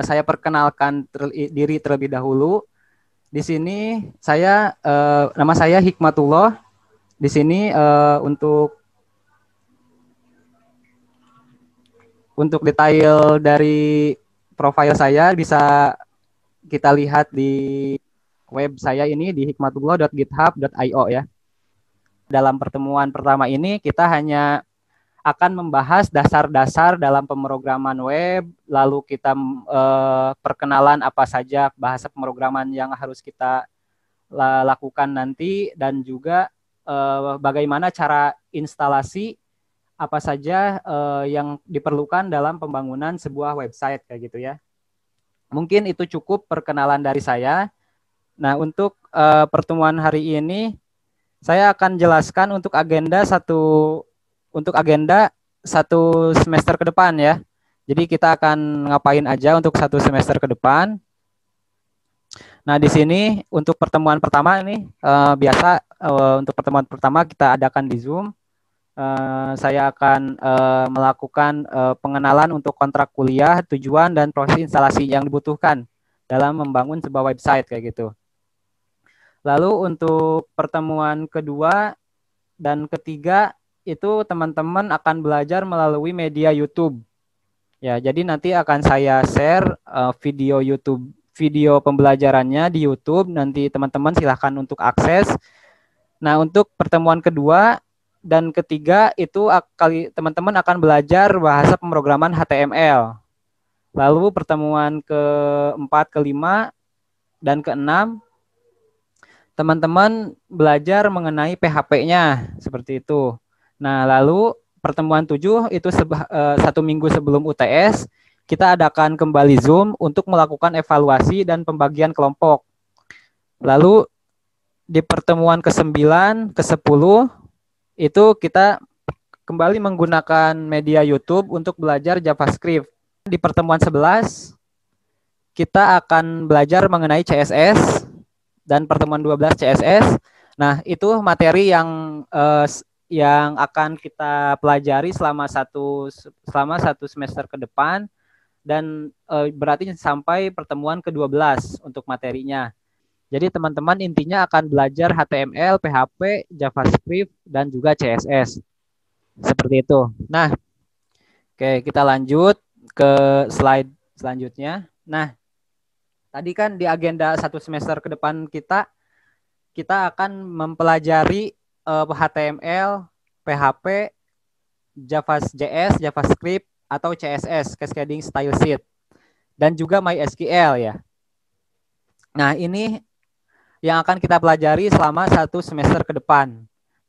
saya perkenalkan diri terlebih dahulu. Di sini nama saya Hikmatullah. Di sini untuk detail dari profil saya bisa kita lihat di web saya ini di hikmatullah.github.io ya. Dalam pertemuan pertama ini kita hanya akan membahas dasar-dasar dalam pemrograman web, lalu kita perkenalan apa saja bahasa pemrograman yang harus kita lakukan nanti, dan juga bagaimana cara instalasi apa saja yang diperlukan dalam pembangunan sebuah website kayak gitu ya. Mungkin itu cukup perkenalan dari saya. Nah, untuk pertemuan hari ini saya akan jelaskan untuk agenda satu semester ke depan ya. Jadi kita akan ngapain aja untuk satu semester ke depan. Nah, di sini untuk pertemuan pertama ini biasa untuk pertemuan pertama kita adakan di Zoom. Saya akan melakukan pengenalan untuk kontrak kuliah, tujuan dan proses instalasi yang dibutuhkan dalam membangun sebuah website kayak gitu. Lalu untuk pertemuan kedua dan ketiga itu teman-teman akan belajar melalui media YouTube. Ya, jadi nanti akan saya share video YouTube, video pembelajarannya di YouTube. Nanti teman-teman silahkan untuk akses. Nah, untuk pertemuan kedua dan ketiga itu teman-teman akan belajar bahasa pemrograman HTML. Lalu pertemuan keempat, kelima, dan keenam teman-teman belajar mengenai PHP-nya seperti itu. Nah, lalu pertemuan 7 itu satu minggu sebelum UTS kita adakan kembali Zoom untuk melakukan evaluasi dan pembagian kelompok. Lalu di pertemuan ke-9, ke-10 itu kita kembali menggunakan media YouTube untuk belajar JavaScript. Di pertemuan 11 kita akan belajar mengenai CSS dan pertemuan 12 CSS. Nah, itu materi yang akan kita pelajari selama satu semester ke depan, dan berarti sampai pertemuan ke-12 untuk materinya. Jadi teman-teman intinya akan belajar HTML, PHP, JavaScript, dan juga CSS. Seperti itu. Nah, oke, kita lanjut ke slide selanjutnya. Nah, tadi kan di agenda satu semester ke depan kita akan mempelajari HTML, PHP, JS, JavaScript, atau CSS, Cascading Style Sheet, dan juga MySQL ya. Nah, ini yang akan kita pelajari selama satu semester ke depan.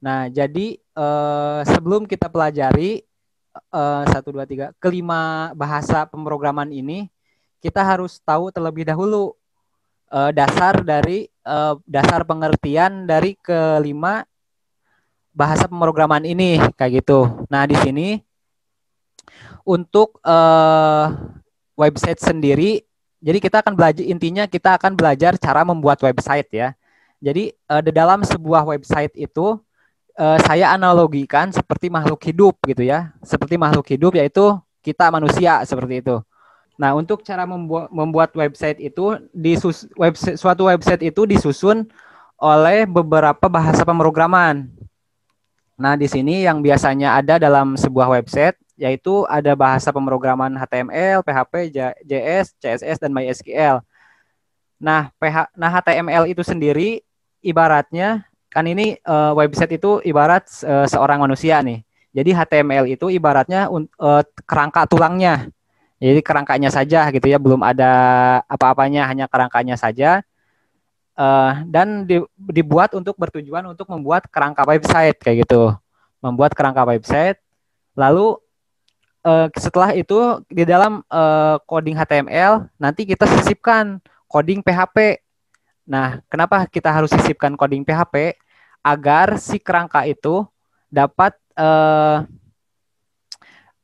Nah, jadi sebelum kita pelajari kelima bahasa pemrograman ini, kita harus tahu terlebih dahulu dasar pengertian dari kelima bahasa pemrograman ini kayak gitu. Nah, di sini untuk website sendiri, jadi kita akan belajar, intinya kita akan belajar cara membuat website ya. Jadi di dalam sebuah website itu saya analogikan seperti makhluk hidup gitu ya. Seperti makhluk hidup yaitu kita manusia seperti itu. Nah, untuk cara membuat website itu suatu website itu disusun oleh beberapa bahasa pemrograman. Nah, di sini yang biasanya ada dalam sebuah website yaitu ada bahasa pemrograman HTML, PHP, JS, CSS, dan MySQL. Nah, HTML itu sendiri ibaratnya kan ini website itu ibarat seorang manusia nih. Jadi HTML itu ibaratnya kerangka tulangnya. Jadi kerangkanya saja gitu ya, belum ada apa-apanya, hanya kerangkanya saja. Dan dibuat untuk bertujuan untuk membuat kerangka website kayak gitu. Membuat kerangka website. Lalu setelah itu di dalam coding HTML nanti kita sisipkan coding PHP. Nah, kenapa kita harus sisipkan coding PHP? Agar si kerangka itu dapat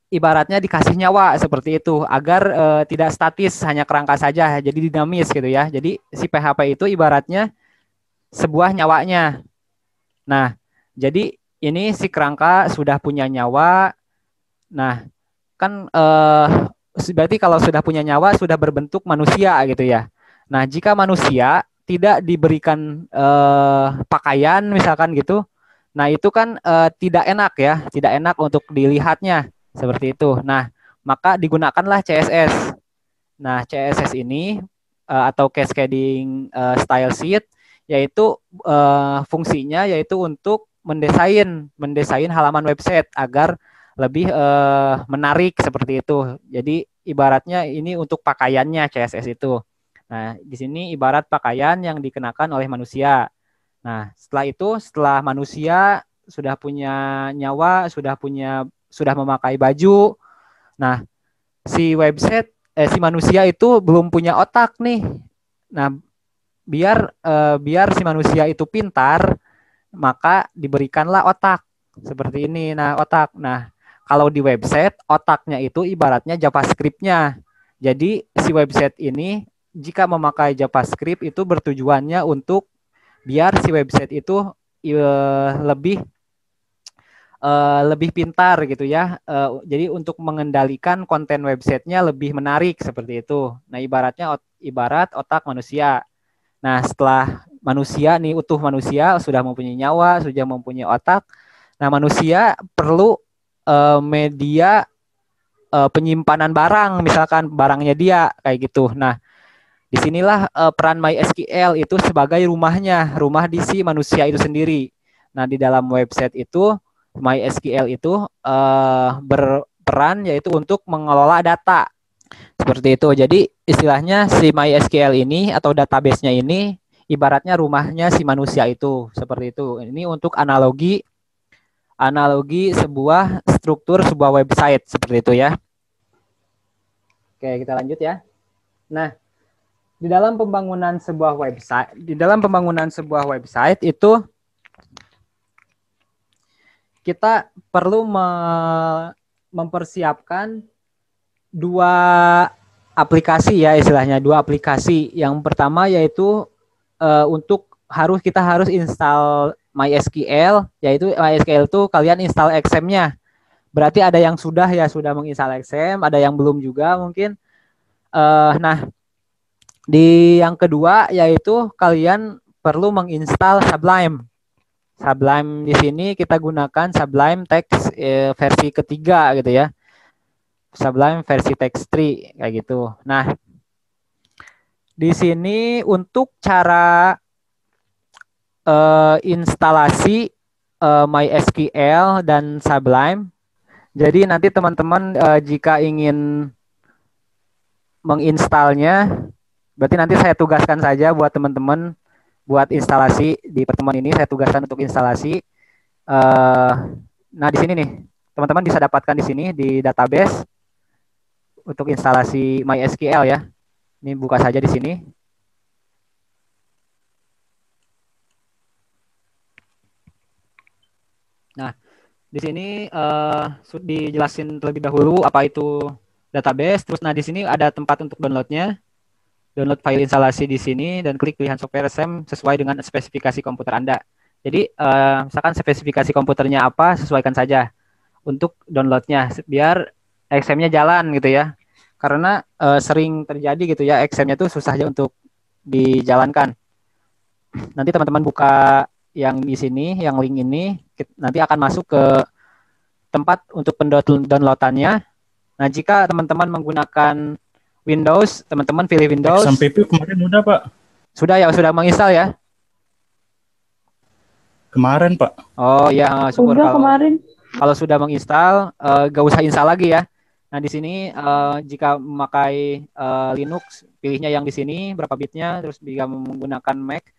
ibaratnya dikasih nyawa seperti itu, agar tidak statis hanya kerangka saja, jadi dinamis gitu ya. Jadi si PHP itu ibaratnya sebuah nyawanya. Nah, jadi ini si kerangka sudah punya nyawa. Nah, kan berarti kalau sudah punya nyawa sudah berbentuk manusia gitu ya. Nah, jika manusia tidak diberikan pakaian misalkan gitu, nah itu kan tidak enak ya, tidak enak untuk dilihatnya seperti itu. Nah, maka digunakanlah CSS. Nah, CSS ini atau cascading style sheet yaitu fungsinya yaitu untuk mendesain halaman website agar lebih menarik seperti itu. Jadi ibaratnya ini untuk pakaiannya CSS itu. Nah, di sini ibarat pakaian yang dikenakan oleh manusia. Nah, setelah manusia sudah punya nyawa, sudah memakai baju. Nah, si manusia itu belum punya otak nih. Nah, biar si manusia itu pintar, maka diberikanlah otak seperti ini. Nah, otak. Nah, kalau di website otaknya itu ibaratnya JavaScript-nya. Jadi si website ini jika memakai JavaScript itu bertujuannya untuk biar si website itu lebih lebih pintar gitu ya. Jadi untuk mengendalikan konten websitenya lebih menarik seperti itu. Nah, ibarat otak manusia. Nah, setelah manusia nih utuh manusia sudah mempunyai nyawa, sudah mempunyai otak. Nah, manusia perlu media penyimpanan barang, misalkan barangnya dia kayak gitu. Nah, disinilah peran MySQL itu sebagai rumah di si manusia itu sendiri. Nah, di dalam website itu MySQL itu berperan yaitu untuk mengelola data seperti itu. Jadi istilahnya si MySQL ini atau database-nya ini ibaratnya rumahnya si manusia itu seperti itu. Ini untuk analogi sebuah struktur sebuah website seperti itu ya. Oke, kita lanjut ya. Nah, di dalam pembangunan sebuah website itu kita perlu mempersiapkan dua aplikasi ya istilahnya, dua aplikasi. Yang pertama yaitu kita harus install MySQL, yaitu MySQL itu kalian install XAMPP-nya. Berarti ada yang sudah menginstal XAMPP, ada yang belum juga mungkin. Nah, di yang kedua yaitu kalian perlu menginstal Sublime. Sublime di sini kita gunakan Sublime Text versi ketiga gitu ya. Sublime versi Text 3 kayak gitu. Nah, di sini untuk cara instalasi MySQL dan Sublime. Jadi nanti teman-teman jika ingin menginstalnya, berarti nanti saya tugaskan saja buat teman-teman buat instalasi di pertemuan ini. Saya tugaskan untuk instalasi. Nah, di sini nih, teman-teman bisa dapatkan di sini di database untuk instalasi MySQL ya. Ini buka saja di sini. Nah, di sini dijelasin terlebih dahulu apa itu database. Terus, nah di sini ada tempat untuk downloadnya. Download file instalasi di sini dan klik pilihan software SAM sesuai dengan spesifikasi komputer Anda. Jadi, misalkan spesifikasi komputernya apa, sesuaikan saja untuk downloadnya biar XAMPP-nya jalan gitu ya. Karena sering terjadi gitu ya, XAMPP-nya tuh susah aja untuk dijalankan. Nanti teman-teman buka yang di sini, yang link ini, nanti akan masuk ke tempat untuk pendownloadannya. Nah, jika teman-teman menggunakan Windows, teman-teman pilih Windows. XAMPP kemarin udah, Pak. Sudah ya, sudah menginstal ya? Kemarin, Pak. Oh ya, syukur Udah kemarin. Kalau sudah menginstal, gak usah install lagi ya. Nah, di sini jika memakai Linux, pilihnya yang di sini berapa bitnya, terus jika menggunakan Mac,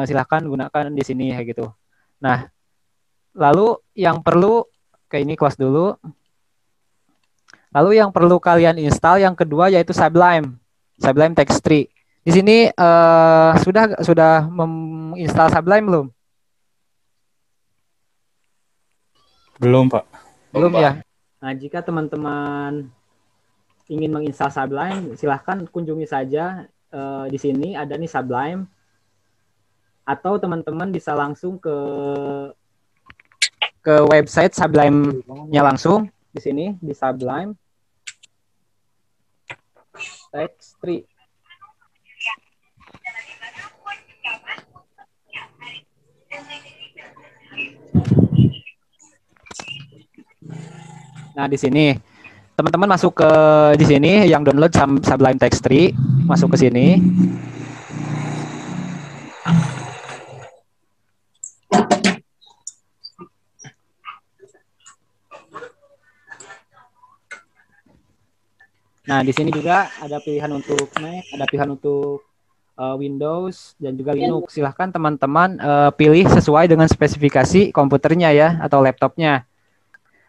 silahkan gunakan di sini kayak gitu. Nah, lalu yang perlu ini close dulu. Lalu yang perlu kalian install yang kedua yaitu Sublime Text 3. Di sini sudah menginstal Sublime belum? Belum, Pak. Belum ya. Nah, jika teman-teman ingin menginstal Sublime, silahkan kunjungi saja di sini ada nih Sublime. Atau teman-teman bisa langsung ke website Sublime-nya langsung di sini di Sublime. text tree. Nah, di sini teman-teman masuk ke di sini yang download Sublime Text Tree, masuk ke sini. Nah, di sini juga ada pilihan untuk Mac, ada pilihan untuk Windows dan juga Linux. Silahkan teman-teman pilih sesuai dengan spesifikasi komputernya ya atau laptopnya.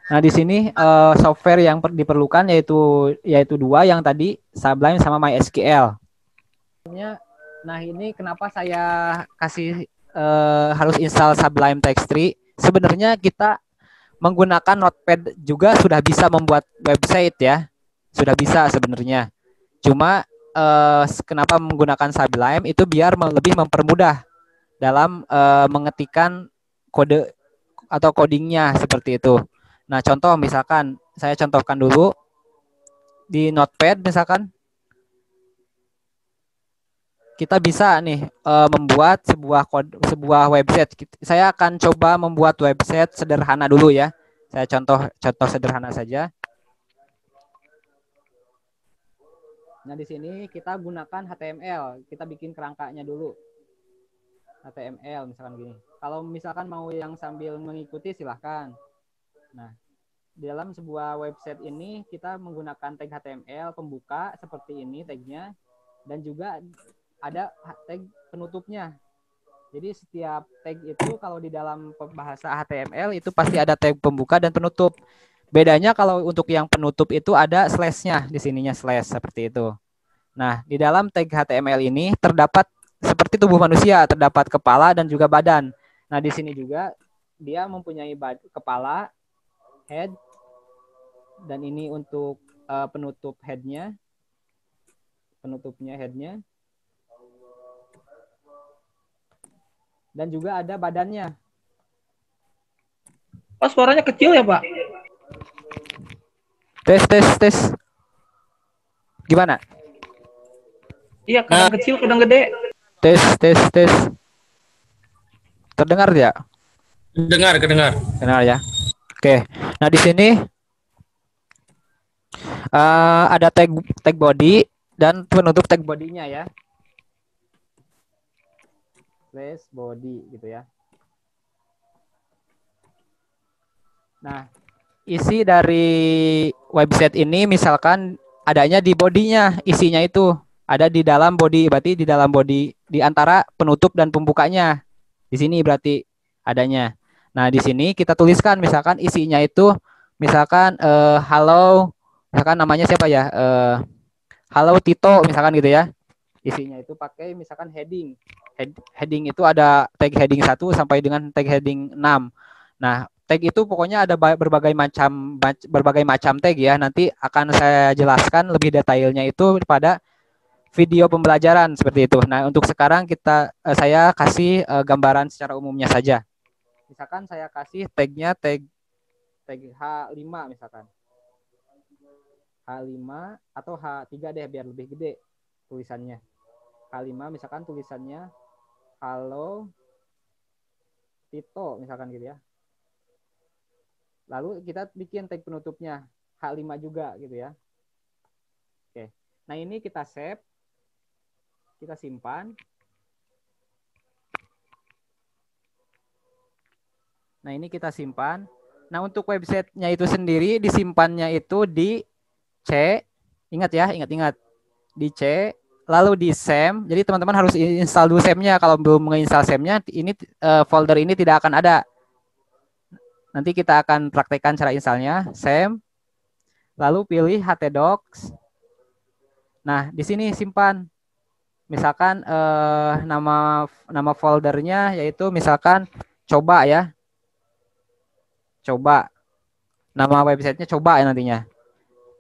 Nah, di sini software yang diperlukan yaitu dua yang tadi, Sublime sama MySQL. Nah, ini kenapa saya kasih harus install Sublime Text Tree? Sebenarnya kita menggunakan Notepad juga sudah bisa membuat website ya. Sudah bisa sebenarnya. Cuma kenapa menggunakan Sublime itu biar lebih mempermudah dalam mengetikkan kode atau codingnya seperti itu. Nah, contoh misalkan saya contohkan dulu di Notepad misalkan kita bisa nih membuat sebuah website. Saya akan coba membuat website sederhana dulu ya. Saya contoh sederhana saja. Nah, di sini kita gunakan HTML. Kita bikin kerangkanya dulu. HTML misalkan gini. Kalau misalkan mau yang sambil mengikuti silahkan. Nah, di dalam sebuah website ini kita menggunakan tag HTML pembuka seperti ini tagnya, dan juga ada tag penutupnya. Jadi setiap tag itu kalau di dalam bahasa HTML itu pasti ada tag pembuka dan penutup. Bedanya kalau untuk yang penutup itu ada slash-nya, di sininya slash seperti itu. Nah, di dalam tag HTML ini terdapat seperti tubuh manusia, terdapat kepala dan juga badan. Nah, di sini juga dia mempunyai kepala, head, dan ini untuk penutup headnya, penutupnya headnya, dan juga ada badannya. Oh, suaranya kecil ya, Pak? Tes. Gimana? Iya, kadang kecil, kadang gede. Tes. Terdengar ya? Kedengar. Dengar ya. Oke. Nah, di sini ada tag body dan penutup tag bodinya ya. Slash body gitu ya. Nah, isi dari website ini misalkan adanya di bodinya, isinya itu ada di dalam body, berarti di dalam body di antara penutup dan pembukanya. Di sini berarti adanya. Nah, di sini kita tuliskan misalkan isinya itu misalkan halo, misalkan namanya siapa ya? Halo Tito misalkan gitu ya. Isinya itu pakai misalkan heading. Heading itu ada tag heading 1 sampai dengan tag heading 6. Nah, tag itu pokoknya ada berbagai macam tag ya. Nanti akan saya jelaskan lebih detailnya itu pada video pembelajaran seperti itu. Nah, untuk sekarang saya kasih gambaran secara umumnya saja. Misalkan saya kasih tagnya tag H5 misalkan. H5 atau H3 deh biar lebih gede tulisannya. H5 misalkan tulisannya halo Tito misalkan gitu ya. Lalu kita bikin tag penutupnya H5 juga gitu ya. Oke. Nah, ini kita save. Kita simpan. Nah, ini kita simpan. Nah, untuk websitenya itu sendiri disimpannya itu di C. Ingat ya, ingat. Di C, lalu di SAM. Jadi teman-teman harus install dulu SAM-nya. Kalau belum menginstal SAM-nya, ini folder ini tidak akan ada. Nanti kita akan praktekkan cara installnya. SAM, lalu pilih htdocs. Nah, di sini simpan. Misalkan nama foldernya yaitu misalkan coba ya. Coba. Nama websitenya coba ya nantinya.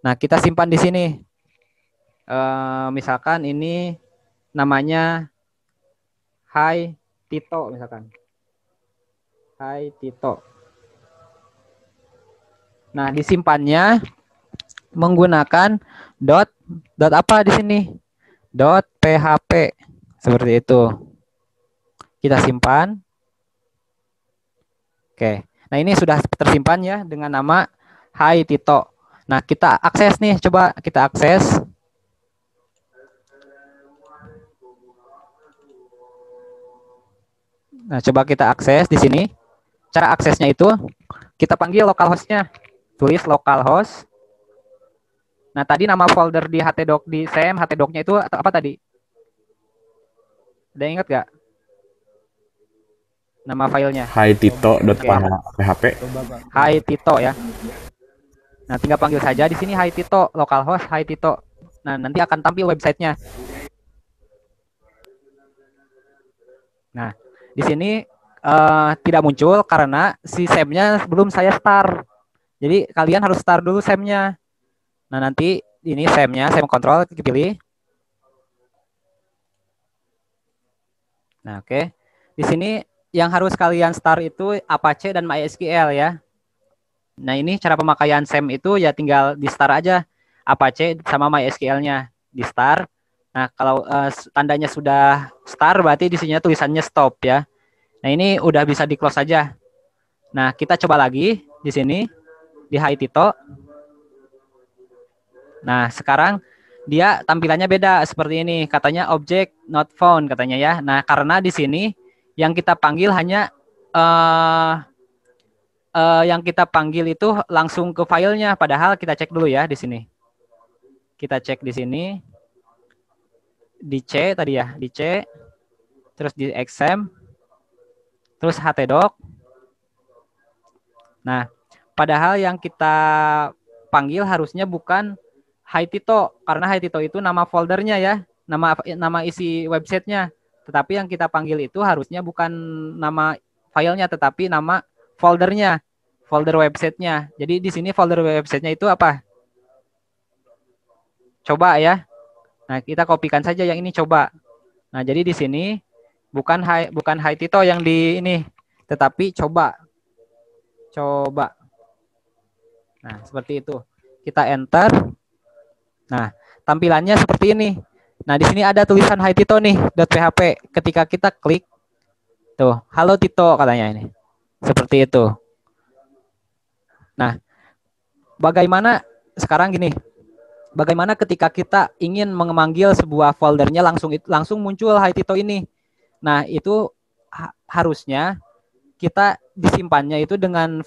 Nah, kita simpan di sini. Misalkan ini namanya Hai Tito misalkan. Hai Tito. Nah, disimpannya menggunakan dot apa di sini? .php seperti itu. Kita simpan. Oke. Nah, ini sudah tersimpan ya dengan nama Hai Tito. Nah, kita akses nih, coba kita akses. Nah, coba kita akses di sini. Cara aksesnya itu kita panggil localhost-nya. Tulis localhost. Nah, tadi nama folder di htdoc di SEM, htdoc-nya itu apa tadi? Ada yang ingat gak? Nama filenya. haitito.php. Hai Tito ya. Nah, tinggal panggil saja di sini Hai Tito, localhost Hai Tito. Nah, nanti akan tampil websitenya. Nah, di sini tidak muncul karena si SEM-nya belum saya start. Jadi kalian harus start dulu SEM-nya. Nah, nanti ini SEM-nya, SEM control dipilih. Nah, oke. Di sini yang harus kalian start itu Apache dan MySQL ya. Nah, ini cara pemakaian SEM itu ya tinggal di start aja Apache sama MySQL-nya di start. Nah, kalau tandanya sudah start berarti di sini tulisannya stop ya. Nah, ini udah bisa di close saja. Nah, kita coba lagi di sini di Hai Tito. Nah, sekarang dia tampilannya beda seperti ini. Katanya object not found katanya ya. Nah, karena di sini yang kita panggil hanya yang kita panggil itu langsung ke filenya. Padahal kita cek dulu ya di sini. Kita cek di sini. Di C tadi ya, di C. Terus di XAMPP. Terus htdoc. Nah, padahal yang kita panggil harusnya bukan Hai Tito, karena Hai Tito itu nama foldernya ya, nama isi websitenya. Tetapi yang kita panggil itu harusnya bukan nama filenya, tetapi nama foldernya, folder websitenya. Jadi di sini folder websitenya itu apa? Coba ya. Nah, kita kopikan saja yang ini coba. Nah, jadi di sini bukan Hai Tito yang di ini, tetapi coba. Nah, seperti itu. Kita enter. Nah, tampilannya seperti ini. Nah, di sini ada tulisan Hai Tito nih, .php. Ketika kita klik, tuh, halo Tito katanya ini. Seperti itu. Nah, bagaimana sekarang gini? Bagaimana ketika kita ingin memanggil sebuah foldernya langsung muncul Hai Tito ini? Nah, itu harusnya kita disimpannya itu dengan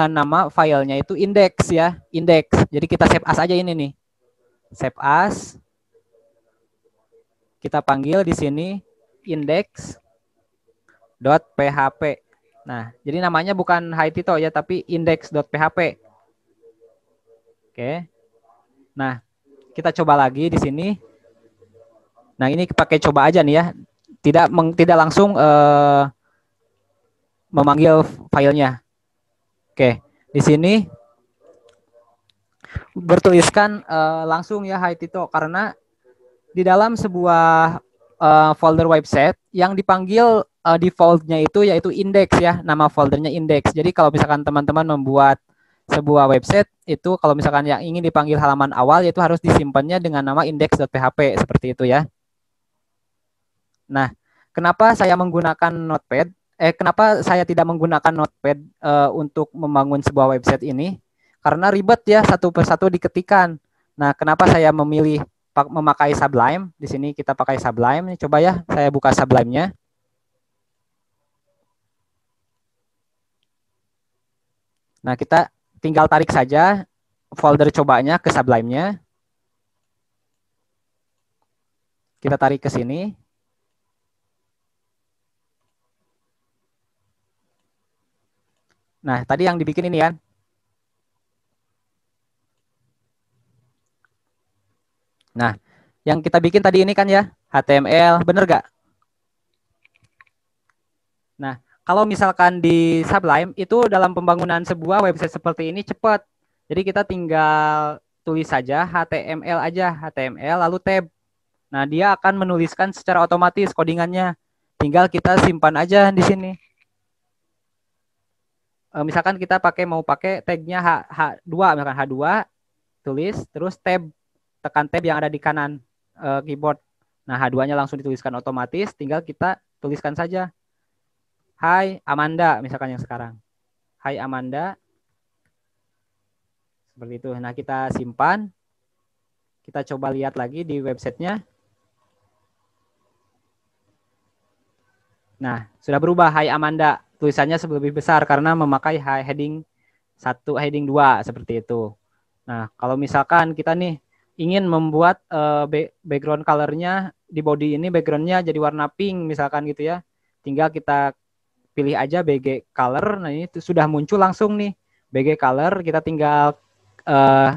nama filenya itu index ya, index. Jadi kita save as aja ini nih. Save as. Kita panggil di sini index.php. Nah, jadi namanya bukan Hai Tito ya, tapi index.php. Oke. Nah, kita coba lagi di sini. Nah, ini pakai coba aja nih ya. Tidak langsung memanggil filenya. Oke. Di sini bertuliskan langsung ya Hai Tito karena di dalam sebuah folder website yang dipanggil defaultnya itu yaitu index ya, nama foldernya index. Jadi kalau misalkan teman-teman membuat sebuah website itu kalau misalkan yang ingin dipanggil halaman awal itu harus disimpannya dengan nama index.php seperti itu ya. Nah, kenapa saya menggunakan Notepad? Kenapa saya tidak menggunakan Notepad untuk membangun sebuah website ini? Karena ribet ya satu persatu diketikkan. Nah, kenapa saya memilih memakai Sublime? Di sini kita pakai Sublime. Coba ya, saya buka Sublime-nya. Nah, kita tinggal tarik saja folder cobanya ke Sublime-nya. Kita tarik ke sini. Nah, tadi yang dibikin ini kan. Nah, yang kita bikin tadi ini kan ya, HTML, bener gak? Nah, kalau misalkan di Sublime, itu dalam pembangunan sebuah website seperti ini cepat. Jadi kita tinggal tulis saja HTML aja, HTML lalu tab. Nah, dia akan menuliskan secara otomatis codingannya. Tinggal kita simpan aja di sini. Misalkan kita mau pakai tagnya H2, misalkan H2, tulis, terus tab, tekan tab yang ada di kanan keyboard. Nah, H2-nya langsung dituliskan otomatis, tinggal kita tuliskan saja. Hai Amanda, misalkan yang sekarang. Hai Amanda. Seperti itu. Nah, kita simpan. Kita coba lihat lagi di websitenya. Nah, sudah berubah Hai Amanda. Tulisannya lebih besar karena memakai heading 1, heading 2 seperti itu. Nah, kalau misalkan kita nih ingin membuat background color-nya di body ini background-nya jadi warna pink misalkan gitu ya. Tinggal kita pilih aja BG color. Nah, ini sudah muncul langsung nih BG color, kita tinggal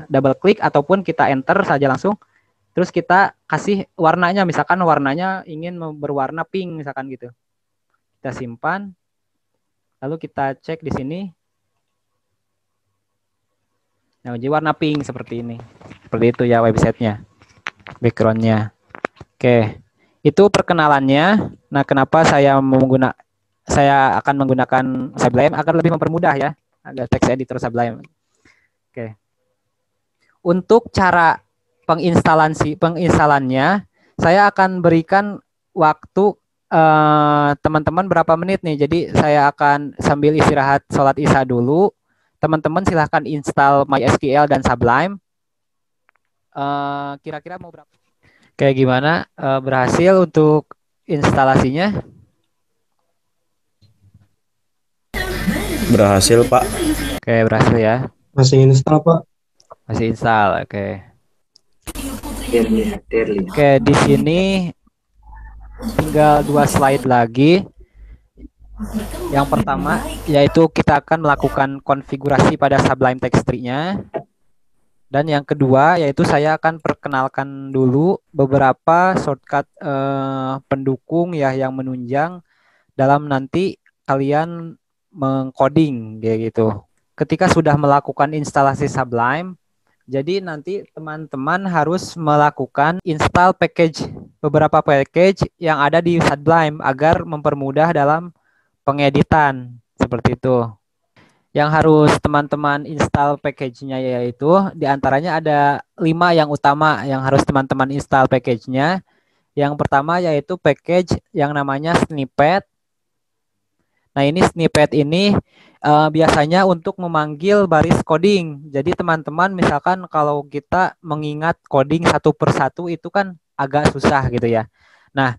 double klik ataupun kita enter saja langsung. Terus kita kasih warnanya, misalkan warnanya ingin berwarna pink misalkan gitu. Kita simpan. Lalu kita cek di sini. Nah, jadi warna pink seperti ini. Seperti itu ya websitenya. Backgroundnya. Oke. Itu perkenalannya. Nah, kenapa saya akan menggunakan Sublime agar lebih mempermudah ya. Ada text editor Sublime. Oke. Untuk cara penginstalannya, saya akan berikan waktu teman-teman berapa menit nih. Jadi saya akan sambil istirahat sholat isya dulu. Teman-teman silahkan install MySQL dan Sublime. Kira-kira mau berapa? Kayak gimana? Berhasil untuk instalasinya? Berhasil, Pak. Oke, berhasil ya. Masih install, Pak. Masih install, oke. Oke, di sini tinggal 2 slide lagi. Yang pertama yaitu kita akan melakukan konfigurasi pada Sublime Text Tree-nya. Dan yang kedua yaitu saya akan perkenalkan dulu beberapa shortcut pendukung ya yang menunjang dalam nanti kalian mengcoding kayak gitu. Ketika sudah melakukan instalasi Sublime, jadi nanti teman-teman harus melakukan install beberapa package yang ada di Sublime agar mempermudah dalam pengeditan seperti itu. Yang harus teman-teman install package-nya yaitu diantaranya ada 5 yang utama yang harus teman-teman install package-nya. Yang pertama yaitu package yang namanya snippet. Nah, ini snippet ini biasanya untuk memanggil baris coding. Jadi teman-teman misalkan kalau kita mengingat coding satu persatu itu kan agak susah gitu ya. Nah,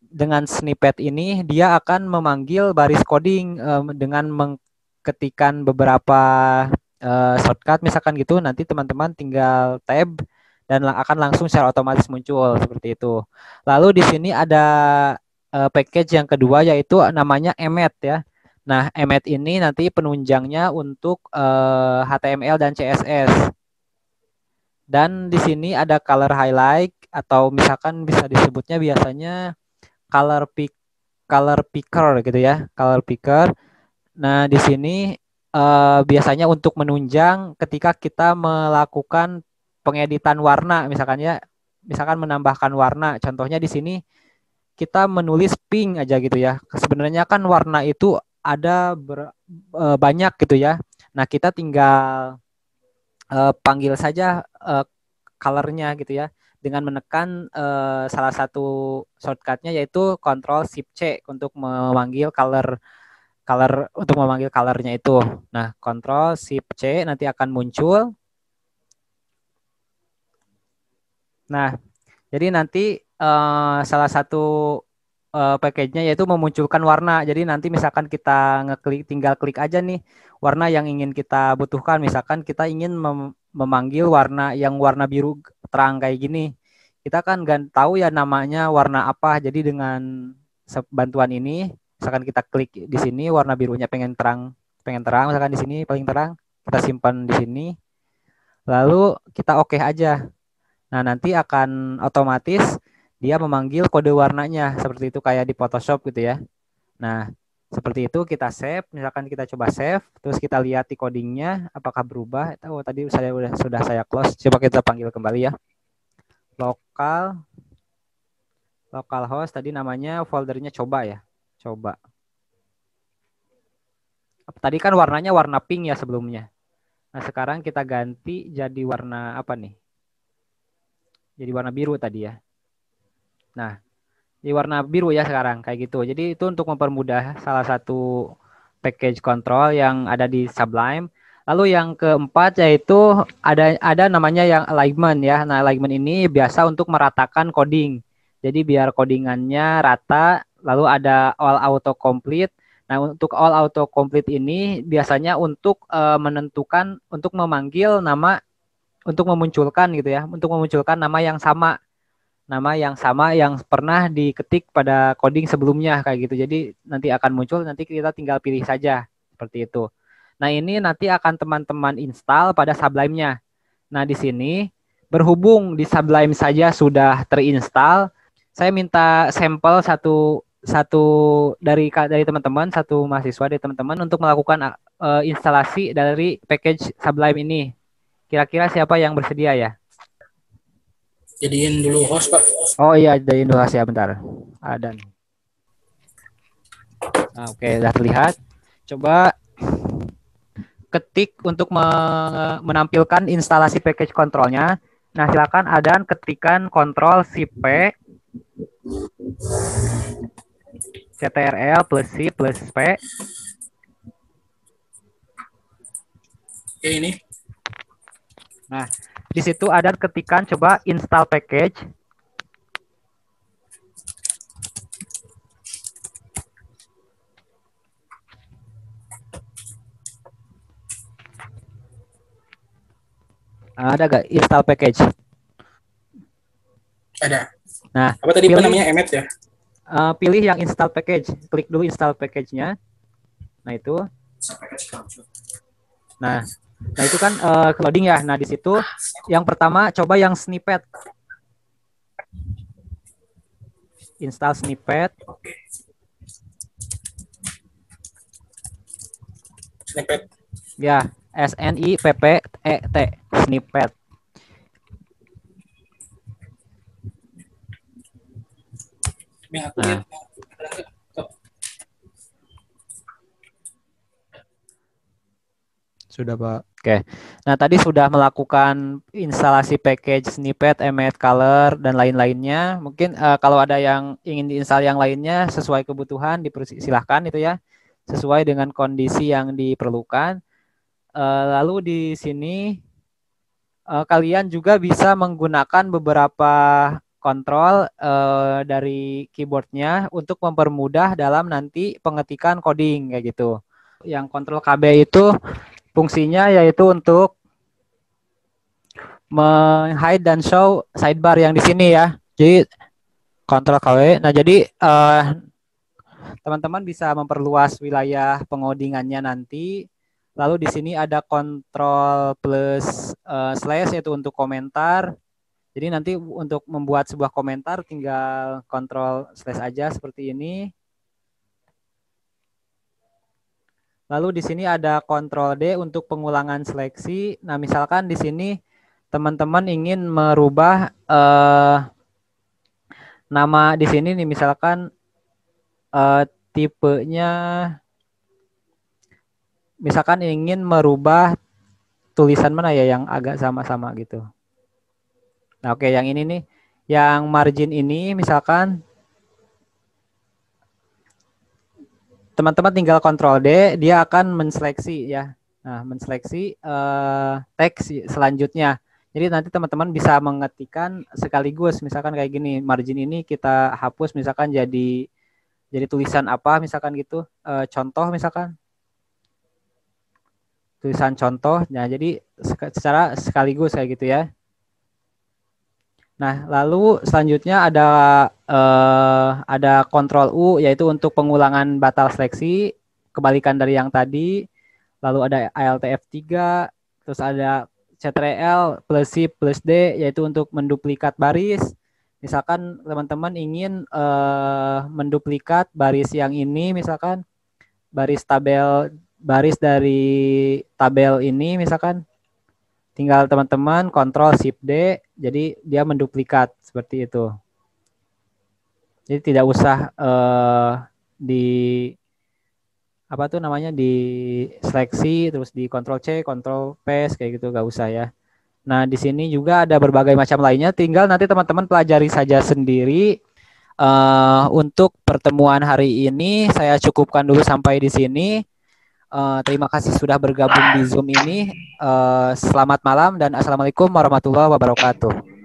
dengan snippet ini dia akan memanggil baris coding dengan mengketikkan beberapa shortcut misalkan gitu. Nanti teman-teman tinggal tab dan akan langsung secara otomatis muncul seperti itu. Lalu di sini ada package yang kedua yaitu namanya emmet ya. Nah, emmet ini nanti penunjangnya untuk HTML dan CSS. Dan di sini ada color highlight atau misalkan bisa disebutnya biasanya color picker gitu ya, color picker. Nah, di sini biasanya untuk menunjang ketika kita melakukan pengeditan warna misalkan ya, misalkan menambahkan warna. Contohnya di sini kita menulis pink aja gitu ya. Sebenarnya kan warna itu ada banyak gitu ya. Nah, kita tinggal panggil saja color-nya gitu ya dengan menekan salah satu shortcut-nya yaitu Ctrl Shift C untuk memanggil color untuk memanggil color-nya itu. Nah, Ctrl Shift C nanti akan muncul. Nah, jadi nanti salah satu package-nya yaitu memunculkan warna. Jadi nanti misalkan kita tinggal klik aja nih warna yang ingin kita butuhkan. Misalkan kita ingin memanggil warna yang warna biru terang kayak gini. Kita kan nggak tahu ya namanya warna apa. Jadi dengan bantuan ini, misalkan kita klik di sini warna birunya pengen terang, misalkan di sini paling terang, kita simpan di sini. Lalu kita oke aja. Nah, nanti akan otomatis dia memanggil kode warnanya seperti itu kayak di Photoshop gitu ya. Nah, seperti itu kita save, misalkan kita coba save, terus kita lihat di codingnya apakah berubah. Oh, tadi sudah saya close. Coba kita panggil kembali ya. Localhost tadi namanya foldernya coba ya. Coba. Tadi kan warnanya warna pink ya sebelumnya. Nah, sekarang kita ganti jadi warna apa nih? Jadi warna biru tadi ya. Nah, di warna biru ya sekarang kayak gitu. Jadi itu untuk mempermudah salah satu package control yang ada di Sublime. Lalu yang keempat yaitu ada namanya yang alignment ya. Nah, alignment ini biasa untuk meratakan coding. Jadi biar codingannya rata, lalu ada all auto complete. Nah, untuk all auto complete ini biasanya untuk menentukan untuk memanggil nama untuk memunculkan gitu ya, untuk memunculkan nama yang sama yang pernah diketik pada coding sebelumnya kayak gitu. Jadi nanti akan muncul, nanti kita tinggal pilih saja seperti itu. Nah, ini nanti akan teman-teman install pada Sublime-nya. Nah, di sini berhubung di Sublime saja sudah terinstall, saya minta sampel satu satu dari teman-teman, satu mahasiswa dari teman-teman untuk melakukan instalasi dari package Sublime ini. Kira-kira siapa yang bersedia ya? Jadiin dulu host, Pak. Oh iya, dari Indonesia bentar. Ada nih. Nah, oke, udah terlihat. Coba ketik untuk menampilkan instalasi package kontrolnya. Nah, silakan Adan ketikkan kontrol shift P CTRL plus C plus P. Oke, ini. Nah, di situ Adan ketikkan coba install package. Ada gak install package? Ada. Nah, Apa tadi pilih, namanya Emmet ya? pilih yang install package. Klik dulu install package-nya. Nah, itu. Nah, itu kan loading ya. Nah, di situ yang pertama coba yang snippet. Install snippet. Snippet. Ya, SNIPPET snippet. Ini aku Nah. lihat. Sudah, Pak. Oke. Nah, tadi sudah melakukan instalasi package snippet, emmet color dan lain-lainnya. Mungkin kalau ada yang ingin diinstal yang lainnya sesuai kebutuhan dipersilahkan itu ya. Sesuai dengan kondisi yang diperlukan. Lalu di sini kalian juga bisa menggunakan beberapa kontrol dari keyboardnya untuk mempermudah dalam nanti pengetikan coding kayak gitu. Yang kontrol KB itu fungsinya yaitu untuk hide dan show sidebar yang di sini ya. Jadi kontrol KW. Nah, jadi teman-teman bisa memperluas wilayah pengodingannya nanti. Lalu di sini ada kontrol plus slash yaitu untuk komentar. Jadi nanti untuk membuat sebuah komentar tinggal kontrol slash aja seperti ini. Lalu di sini ada kontrol D untuk pengulangan seleksi. Nah, misalkan di sini teman-teman ingin merubah nama di sini nih, misalkan tipenya, misalkan ingin merubah tulisan mana ya yang agak sama-sama gitu. Nah, oke, yang ini nih, yang margin ini misalkan teman-teman tinggal kontrol D, dia akan menseleksi ya. Nah, menseleksi teks selanjutnya. Jadi nanti teman-teman bisa mengetikkan sekaligus, misalkan kayak gini, margin ini kita hapus misalkan jadi tulisan apa misalkan gitu, contoh misalkan. Tulisan contoh. Nah, jadi secara sekaligus kayak gitu ya. Nah, lalu selanjutnya ada kontrol U yaitu untuk pengulangan batal seleksi, kebalikan dari yang tadi. Lalu ada ALTF3, terus ada CTRL plus C plus D yaitu untuk menduplikat baris. Misalkan teman-teman ingin menduplikat baris yang ini, misalkan baris dari tabel ini misalkan, tinggal teman-teman kontrol shift D, jadi dia menduplikat seperti itu. Jadi tidak usah apa tuh namanya di seleksi terus di Ctrl C, Ctrl V kayak gitu gak usah ya. Nah, di sini juga ada berbagai macam lainnya, tinggal nanti teman-teman pelajari saja sendiri. Untuk pertemuan hari ini saya cukupkan dulu sampai di sini. Terima kasih sudah bergabung di Zoom ini. Selamat malam dan assalamualaikum warahmatullahi wabarakatuh.